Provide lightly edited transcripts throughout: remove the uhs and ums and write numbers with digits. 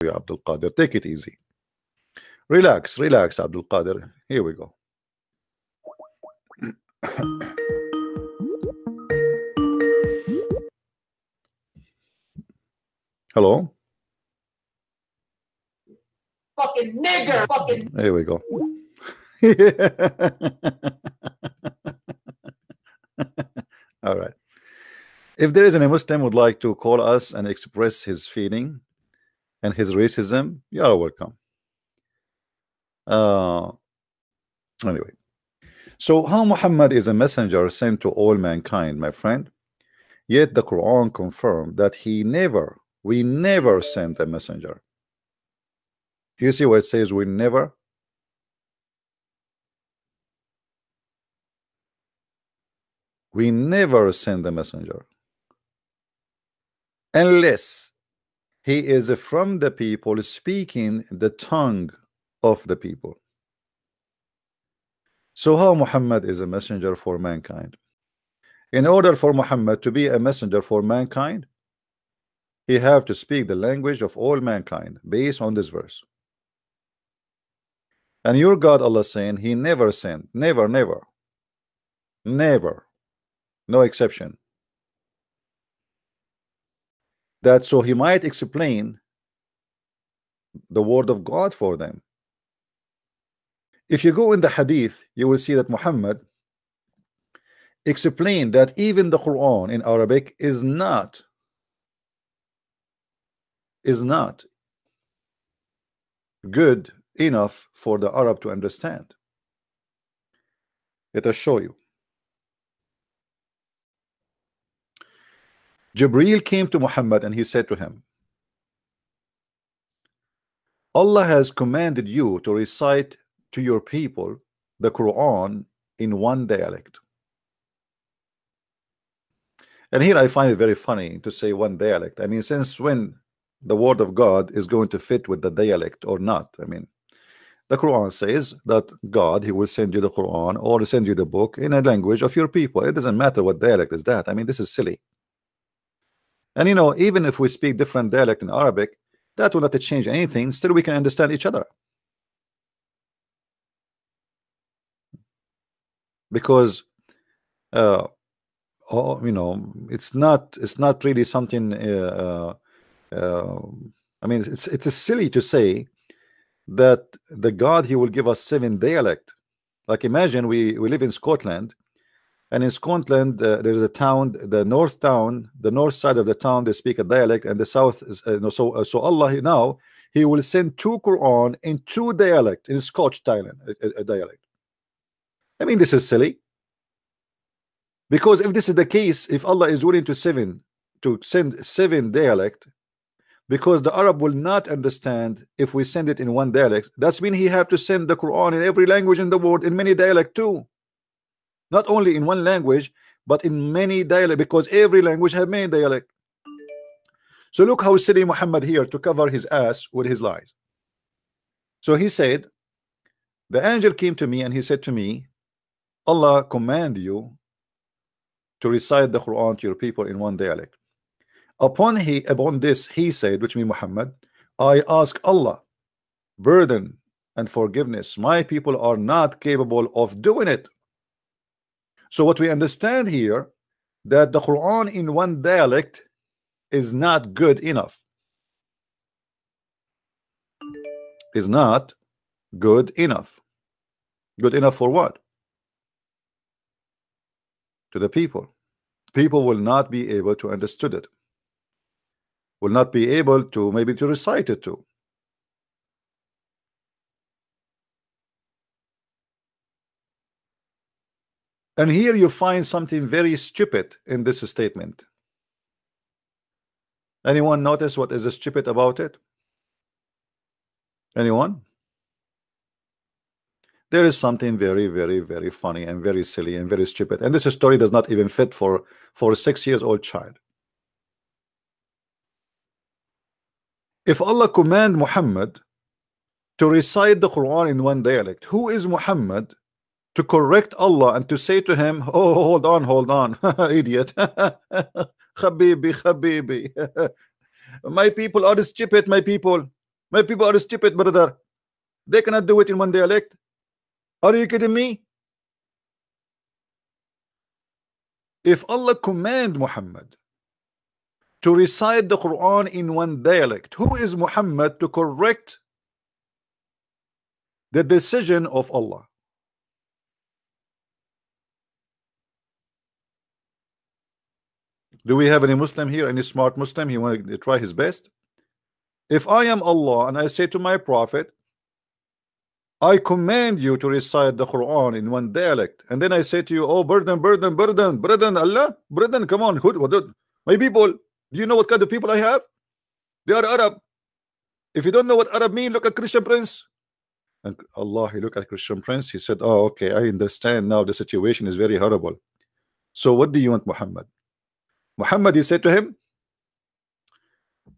Abdul Qadir. Take it easy. Relax, relax, Abdul Qadir. Here we go. Hello? Fucking nigger. Fucking. Here we go. All right. If there is any Muslim would like to call us and express his feeling and his racism, you are welcome. Anyway, so how Muhammad is a messenger sent to all mankind, my friend, yet the Quran confirmed that we never sent a messenger. You see what it says? We never. We never send a messenger unless he is from the people, speaking the tongue of the people. So how Muhammad is a messenger for mankind? In order for Muhammad to be a messenger for mankind, he have to speak the language of all mankind based on this verse. And your God Allah saying he never sent, never, never, never, no exception. That so he might explain the word of God for them. If you go in the hadith, you will see that Muhammad explained that even the Quran in Arabic is not good enough for the Arab to understand. Let us show you. Jibreel came to Muhammad and he said to him, Allah has commanded you to recite to your people the Quran in one dialect. And here I find it very funny to say one dialect. I mean, since when the word of God is going to fit with the dialect or not? I mean, the Quran says that God, he will send you the Quran or send you the book in a language of your people. It doesn't matter what dialect is that. I mean, this is silly. And you know, even if we speak different dialect in Arabic, that will not change anything. Still we can understand each other. Because you know, it's not really something I mean, it is silly to say that the God, he will give us 7 dialect. Like imagine we live in Scotland, and in Scotland there is a town, the north side of the town, they speak a dialect, and the south is so Allah now he will send 2 Quran in 2 dialect, in Scotch dialect. I mean, this is silly. Because if this is the case, if Allah is willing to send 7 dialect, because the Arab will not understand if we send it in one dialect, that's mean he have to send the Quran in every language in the world in many dialect too. Not only in one language, but in many dialect, because every language have many dialect. So look how silly Muhammad here to cover his ass with his lies. So he said, the angel came to me and he said to me, Allah command you to recite the Quran to your people in one dialect. Upon this he said, which means Muhammad, I ask Allah burden and forgiveness. My people are not capable of doing it. So what we understand here, that the Quran in one dialect is not good enough. Is not good enough. Good enough for what? To the people. People will not be able to understand it. Will not be able to maybe to recite it too. And here you find something very stupid in this statement. Anyone notice what is stupid about it? Anyone? There is something very, very, very funny and very silly and very stupid. And this story does not even fit for a 6-year-old child. If Allah command Muhammad to recite the Quran in one dialect, who is Muhammad to correct Allah and to say to him, oh, hold on, idiot. Habibi, my people are stupid, my people. My people are stupid, brother. They cannot do it in one dialect. Are you kidding me? If Allah command Muhammad to recite the Quran in one dialect, who is Muhammad to correct the decision of Allah? Do we have any Muslim here, any smart Muslim? He want to try his best? If I am Allah and I say to my prophet, I command you to recite the Quran in one dialect, and then I say to you, oh, burden, Allah, burden, come on, my people, do you know what kind of people I have? They are Arab. If you don't know what Arab mean, look at Christian Prince. And Allah, he looked at Christian Prince, he said, oh, okay, I understand now, the situation is very horrible. So what do you want, Muhammad? Muhammad, he said to him,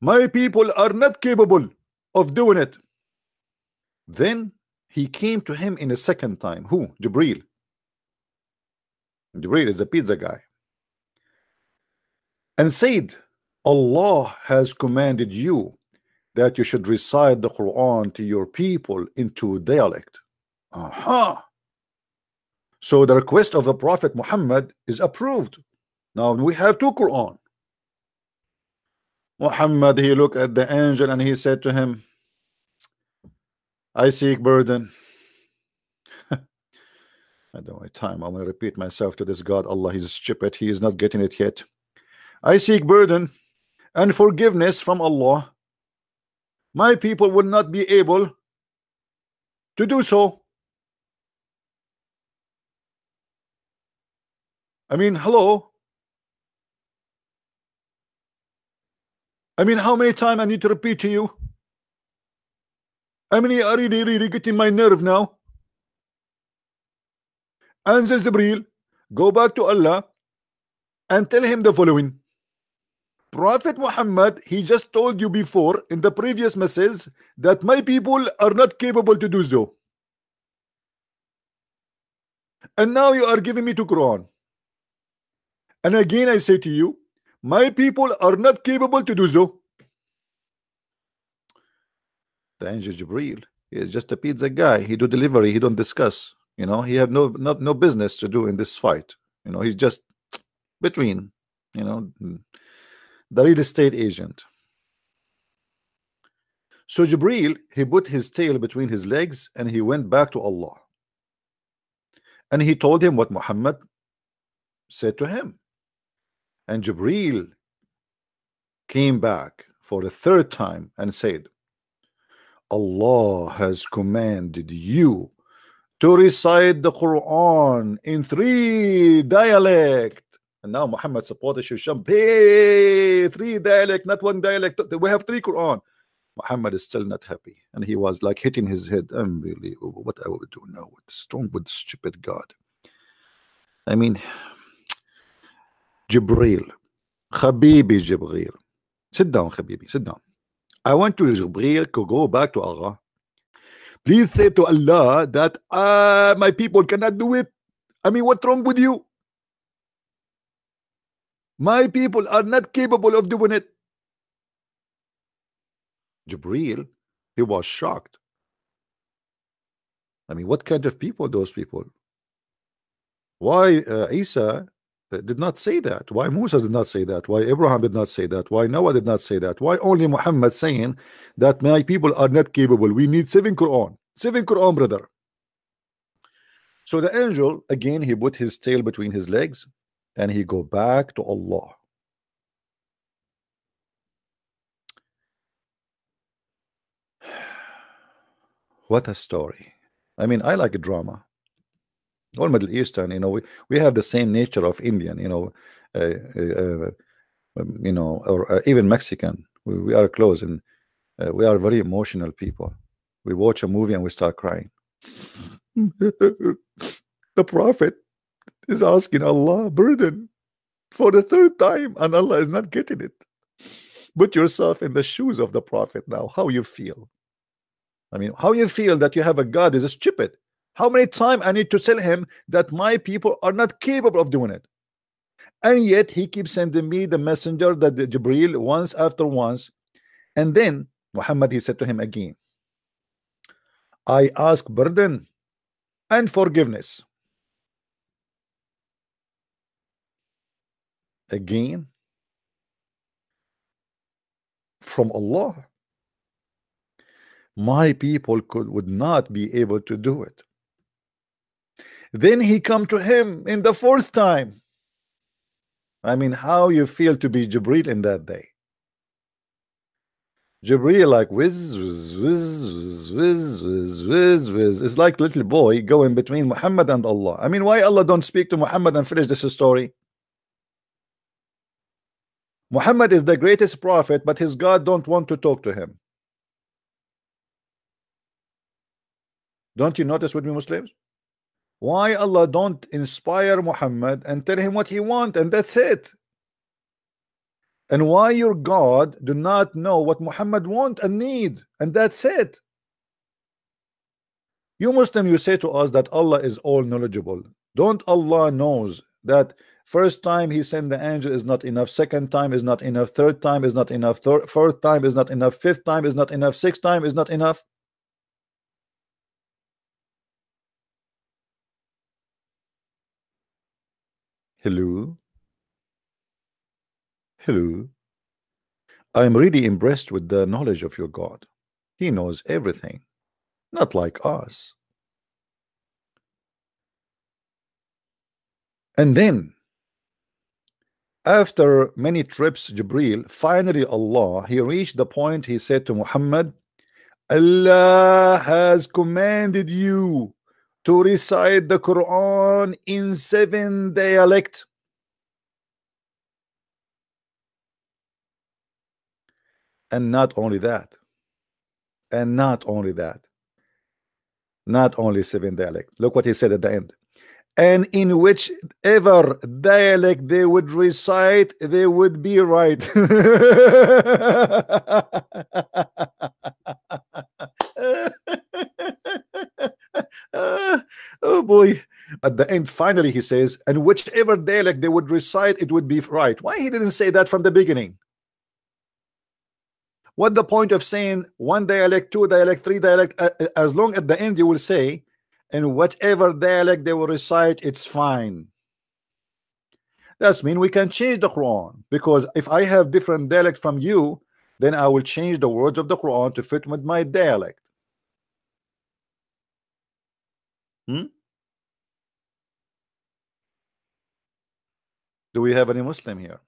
my people are not capable of doing it. Then he came to him in a second time. Who? Jibreel. Jibreel is the pizza guy. And said, Allah has commanded you that you should recite the Quran to your people into dialect. Aha. So the request of the Prophet Muhammad is approved. Now we have two Quran. Muhammad, he looked at the angel and he said to him, I seek burden. I don't have time. I'm going to repeat myself to this God. Allah, he's stupid. He is not getting it yet. I seek burden and forgiveness from Allah. My people will not be able to do so. I mean, hello. I mean, how many times I need to repeat to you? I mean, you are really getting my nerve now. Angel Jibreel, go back to Allah and tell him the following. Prophet Muhammad, he just told you before in the previous message that my people are not capable to do so. And now you are giving me to Quran. And again I say to you, my people are not capable to do so. The angel Jibreel, he is just a pizza guy. He do delivery, he don't discuss. You know, he have no business to do in this fight. You know, he's just between, you know, the real estate agent. So Jibreel, he put his tail between his legs and he went back to Allah. And he told him what Muhammad said to him. And Jibreel came back for the third time and said, Allah has commanded you to recite the Quran in 3 dialects. And now Muhammad supported you jump, hey, 3 dialect, not 1 dialect. We have 3 Quran. Muhammad is still not happy, and he was like hitting his head. Unbelievable. What I will do now? What's wrong with stupid God? I mean, Jibreel, Habibi Jibreel, sit down, Habibi, sit down. I want to Jibreel to go back to Allah. Please say to Allah that my people cannot do it. I mean, what's wrong with you? My people are not capable of doing it. Jibreel, he was shocked. I mean, what kind of people those people? Why Isa did not say that? Why Musa did not say that? Why Abraham did not say that? Why Noah did not say that? Why only Muhammad saying that my people are not capable? We need 7 Quran. 7 Quran, brother. So the angel, again, he put his tail between his legs and he go back to Allah. What a story. I mean, I like a drama. All Middle Eastern, you know, we have the same nature of Indian, you know, or even Mexican. We are close, and we are very emotional people. We watch a movie and we start crying. The Prophet is asking Allah burden for the 3rd time, and Allah is not getting it. Put yourself in the shoes of the Prophet now. How you feel? I mean, how you feel that you have a God is stupid? How many times I need to tell him that my people are not capable of doing it? And yet he keeps sending me the messenger, that the Jibreel, once after once. And then Muhammad, he said to him again, I ask pardon and forgiveness. Again, from Allah. My people would not be able to do it. Then he come to him in the fourth time. I mean, how you feel to be Jibril in that day? Jibril like whiz, whiz, whiz, whiz, whiz, whiz, whiz, whiz. It's like little boy going between Muhammad and Allah. I mean, why Allah don't speak to Muhammad and finish this story? Muhammad is the greatest prophet, but his God don't want to talk to him. Don't you notice with me, Muslims? Why Allah don't inspire Muhammad and tell him what he want, and that's it? And why your God do not know what Muhammad want and need, and that's it? You Muslim, you say to us that Allah is all knowledgeable. Don't Allah knows that first time he sent the angel is not enough, second time is not enough, third time is not enough, fourth time is not enough, fifth time is not enough, sixth time is not enough? Hello? Hello? I am really impressed with the knowledge of your God. He knows everything, not like us. And then, after many trips, Jibril, finally Allah, he reached the point he said to Muhammad, Allah has commanded you to recite the Quran in 7 dialects. And not only that, not only 7 dialects. Look what he said at the end. And in whichever dialect they would recite, they would be right. Oh boy. At the end, finally he says, and whichever dialect they would recite, it would be right. Why he didn't say that from the beginning? What the point of saying 1 dialect, 2 dialect, 3 dialect? As long at the end you will say, and whatever dialect they will recite, it's fine. That's mean we can change the Quran, because if I have different dialect from you, then I will change the words of the Quran to fit with my dialect. Do we have any Muslim here?